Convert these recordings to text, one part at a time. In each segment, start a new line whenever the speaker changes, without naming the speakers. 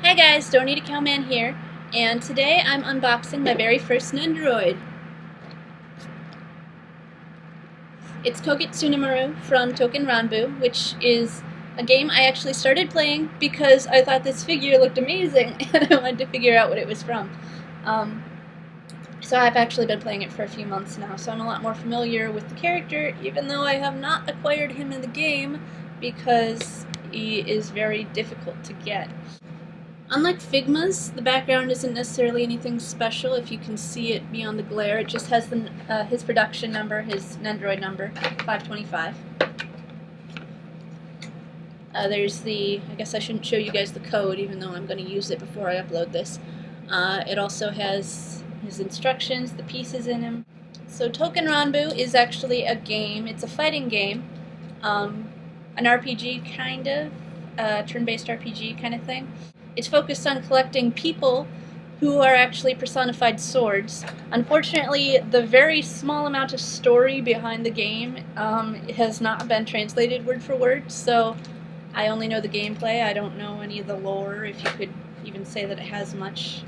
Hey guys, Don't Need a Cowman here, and today I'm unboxing my very first Nendoroid. It's Kogitsunemaru from Token Ranbu, which is a game I actually started playing because I thought this figure looked amazing and I wanted to figure out what it was from. So I've actually been playing it for a few months now, so I'm a lot more familiar with the character, even though I have not acquired him in the game because he is very difficult to get. Unlike Figma's, the background isn't necessarily anything special if you can see it beyond the glare. It just has his production number, his Nendoroid number, 525. There's I guess I shouldn't show you guys the code even though I'm going to use it before I upload this. It also has his instructions, the pieces in him. So Token Ranbu is actually a game. It's a fighting game. An RPG kind of, turn-based RPG kind of thing. It's focused on collecting people who are actually personified swords. Unfortunately, the very small amount of story behind the game has not been translated word for word, so I only know the gameplay. I don't know any of the lore, if you could even say that it has much.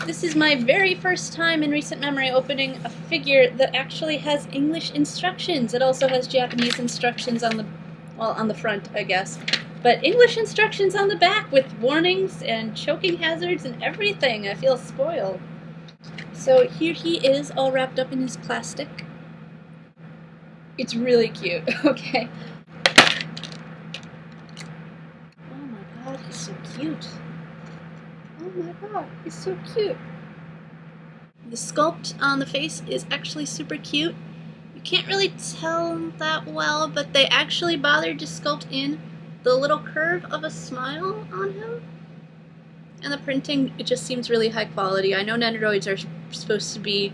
This is my very first time in recent memory opening a figure that actually has English instructions. It also has Japanese instructions on the front, I guess. But English instructions on the back with warnings and choking hazards and everything. I feel spoiled. So here he is, all wrapped up in his plastic. It's really cute. Okay. Oh my god, he's so cute. Oh my god, he's so cute. The sculpt on the face is actually super cute. You can't really tell that well, but they actually bothered to sculpt in the little curve of a smile on him. And the printing, it just seems really high quality. I know Nendoroids are supposed to be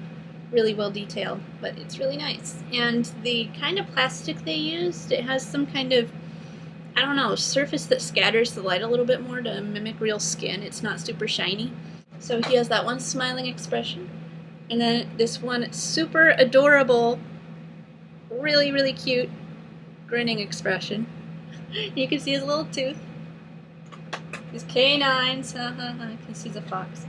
really well detailed, but it's really nice. And the kind of plastic they used, it has some kind of, I don't know, surface that scatters the light a little bit more to mimic real skin. It's not super shiny. So he has that one smiling expression. And then this one super adorable, really, really cute grinning expression. You can see his little tooth. His canines. Because he's a fox.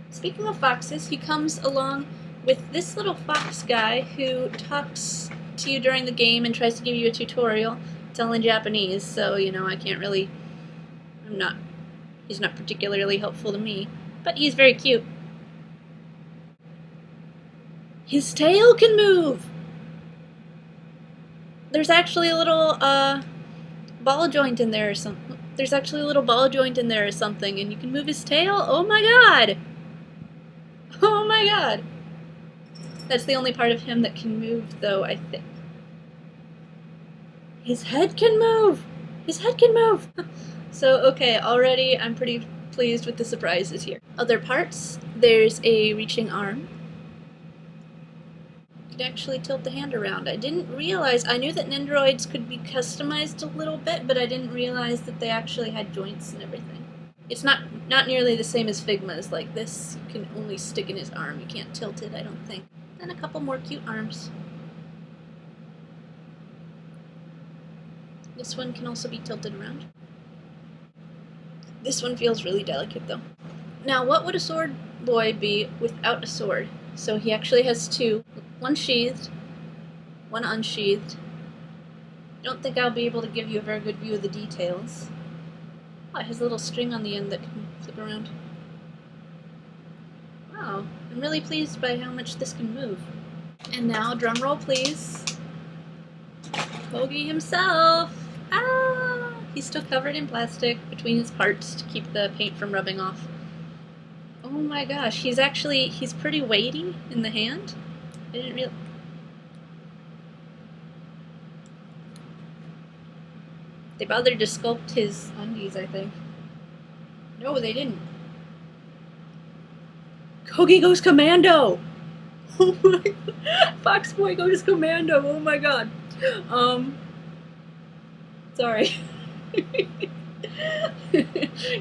Speaking of foxes, he comes along with this little fox guy who talks to you during the game and tries to give you a tutorial. It's all in Japanese, so, you know, I can't really... He's not particularly helpful to me. But he's very cute. His tail can move! There's actually a little, ball joint in there or something. There's actually a little ball joint in there or something, and you can move his tail? Oh my god! Oh my god! That's the only part of him that can move, though, I think. His head can move! His head can move! So, okay, already I'm pretty pleased with the surprises here. Other parts, there's a reaching arm. Actually tilt the hand around. I didn't realize, I knew that Nendoroids could be customized a little bit, but I didn't realize that they actually had joints and everything. It's not nearly the same as Figma's. Like this, you can only stick in his arm. You can't tilt it, I don't think. And a couple more cute arms. This one can also be tilted around. This one feels really delicate though. Now, what would a sword boy be without a sword? So he actually has two. One sheathed, one unsheathed. I don't think I'll be able to give you a very good view of the details. Oh, it has a little string on the end that can flip around. Wow, I'm really pleased by how much this can move. And now, drum roll please. Kogi himself! Ah! He's still covered in plastic between his parts to keep the paint from rubbing off. Oh my gosh, he's pretty weighty in the hand. I didn't realize. They bothered to sculpt his undies, I think. No, they didn't. Kogi goes commando! Oh my god. Fox Boy goes commando, oh my god. Sorry.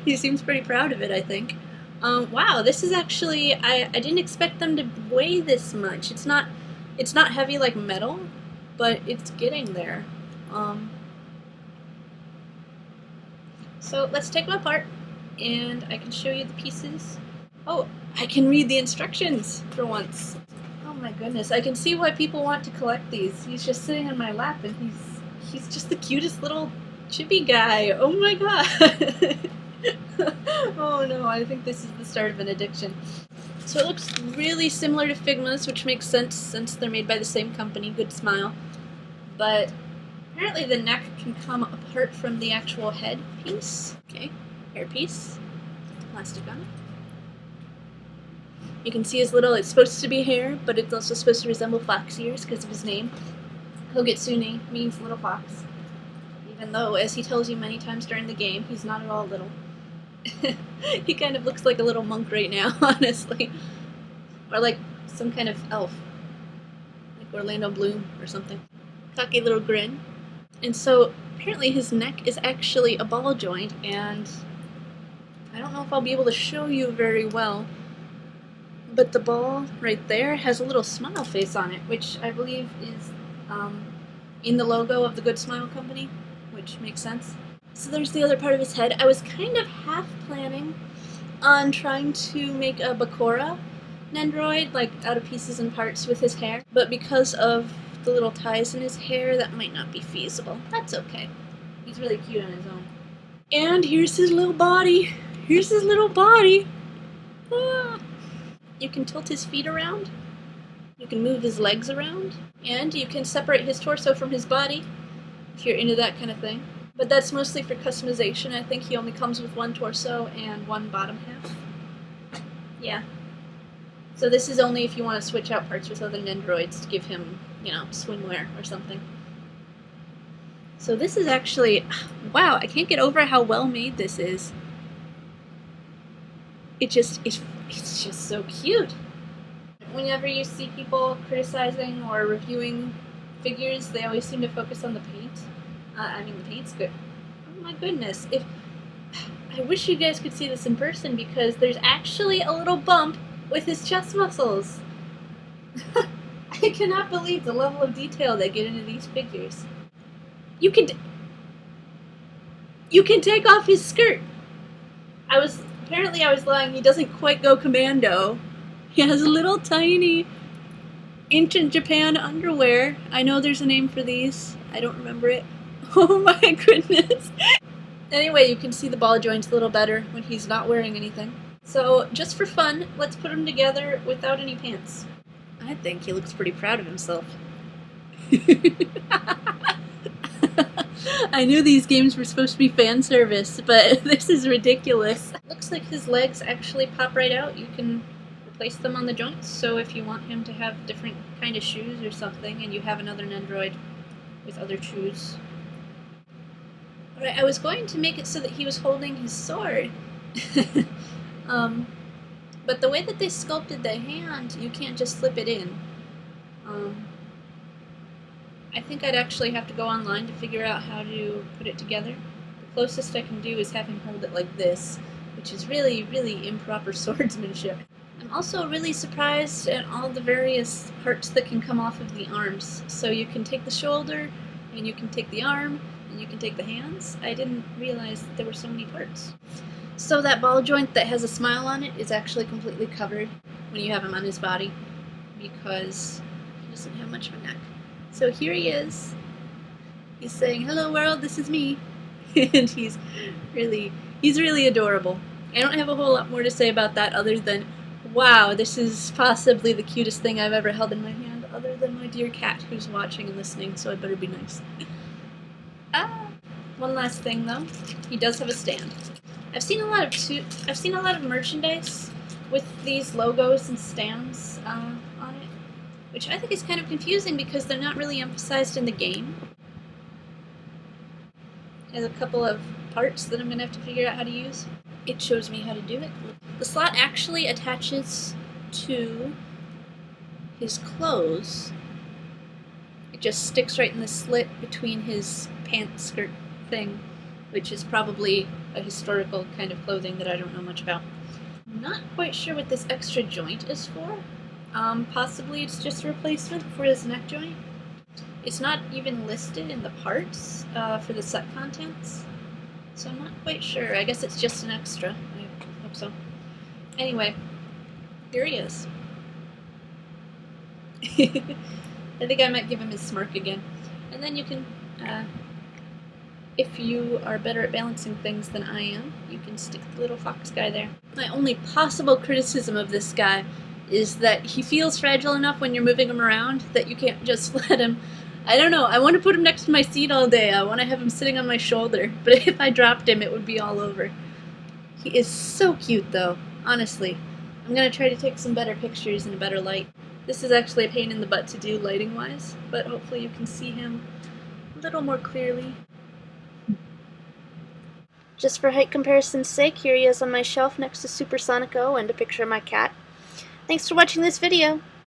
He seems pretty proud of it, I think. Wow, this is actually, I didn't expect them to weigh this much. It's not heavy like metal, but it's getting there. So let's take them apart and I can show you the pieces. Oh, I can read the instructions for once. Oh my goodness, I can see why people want to collect these. He's just sitting in my lap and he's just the cutest little chibi guy. Oh my god. Oh no, I think this is the start of an addiction. So it looks really similar to Figma's, which makes sense since they're made by the same company, Good Smile. But apparently the neck can come apart from the actual head piece. Okay, hair piece, plastic on it. You can see his little, it's supposed to be hair, but it's also supposed to resemble fox ears because of his name. Kogitsune means little fox. Even though, as he tells you many times during the game, he's not at all little. He kind of looks like a little monk right now, honestly. Or like some kind of elf. Like Orlando Bloom or something. Cocky little grin. And so, apparently his neck is actually a ball joint, and I don't know if I'll be able to show you very well, but the ball right there has a little smile face on it, which I believe is in the logo of the Good Smile Company, which makes sense. So there's the other part of his head. I was kind of half planning on trying to make a Bakura Nendoroid, like out of pieces and parts with his hair, but because of the little ties in his hair, that might not be feasible. That's okay. He's really cute on his own. And here's his little body. Here's his little body. Ah. You can tilt his feet around. You can move his legs around. And you can separate his torso from his body, if you're into that kind of thing. But that's mostly for customization. I think he only comes with one torso and one bottom half. Yeah. So this is only if you want to switch out parts with other Nendoroids to give him, you know, swimwear or something. So this is actually, wow, I can't get over how well made this is. It's just so cute. Whenever you see people criticizing or reviewing figures, they always seem to focus on the paint. The paint's good. Oh my goodness. I wish you guys could see this in person because there's actually a little bump with his chest muscles. I cannot believe the level of detail they get into these figures. You can take off his skirt. Apparently I was lying. He doesn't quite go commando. He has a little tiny ancient Japan underwear. I know there's a name for these. I don't remember it. Oh my goodness. Anyway, you can see the ball joints a little better when he's not wearing anything. So, just for fun, let's put him together without any pants. I think he looks pretty proud of himself. I knew these games were supposed to be fan service, but this is ridiculous. Looks like his legs actually pop right out. You can replace them on the joints, so if you want him to have different kind of shoes or something, and you have another Nendoroid with other shoes. Alright, I was going to make it so that he was holding his sword. But the way that they sculpted the hand, you can't just slip it in. I think I'd actually have to go online to figure out how to put it together. The closest I can do is have him hold it like this, which is really, really improper swordsmanship. I'm also really surprised at all the various parts that can come off of the arms. So you can take the shoulder, and you can take the arm, and you can take the hands. I didn't realize that there were so many parts. So that ball joint that has a smile on it is actually completely covered when you have him on his body because he doesn't have much of a neck. So here he is. He's saying, "Hello world, this is me." And he's really adorable. I don't have a whole lot more to say about that other than, wow, this is possibly the cutest thing I've ever held in my hand, other than my dear cat who's watching and listening, so I better be nice. One last thing though, he does have a stand. I've seen a lot of merchandise with these logos and stands on it, which I think is kind of confusing because they're not really emphasized in the game. There's a couple of parts that I'm going to have to figure out how to use. It shows me how to do it. The slot actually attaches to his clothes. It just sticks right in the slit between his pant skirt thing, which is probably a historical kind of clothing that I don't know much about. I'm not quite sure what this extra joint is for. Possibly it's just a replacement for his neck joint. It's not even listed in the parts for the set contents, so I'm not quite sure. I guess it's just an extra. hope so. Anyway, here he is. I think I might give him his smirk again. And then you can, if you are better at balancing things than I am, you can stick the little fox guy there. My only possible criticism of this guy is that he feels fragile enough when you're moving him around that you can't just let him. I don't know, I want to put him next to my seat all day. I want to have him sitting on my shoulder, but if I dropped him, it would be all over. He is so cute, though, honestly. I'm going to try to take some better pictures in a better light. This is actually a pain in the butt to do lighting-wise, but hopefully you can see him a little more clearly. Just for height comparison's sake, here he is on my shelf next to Supersonico and a picture of my cat. Thanks for watching this video!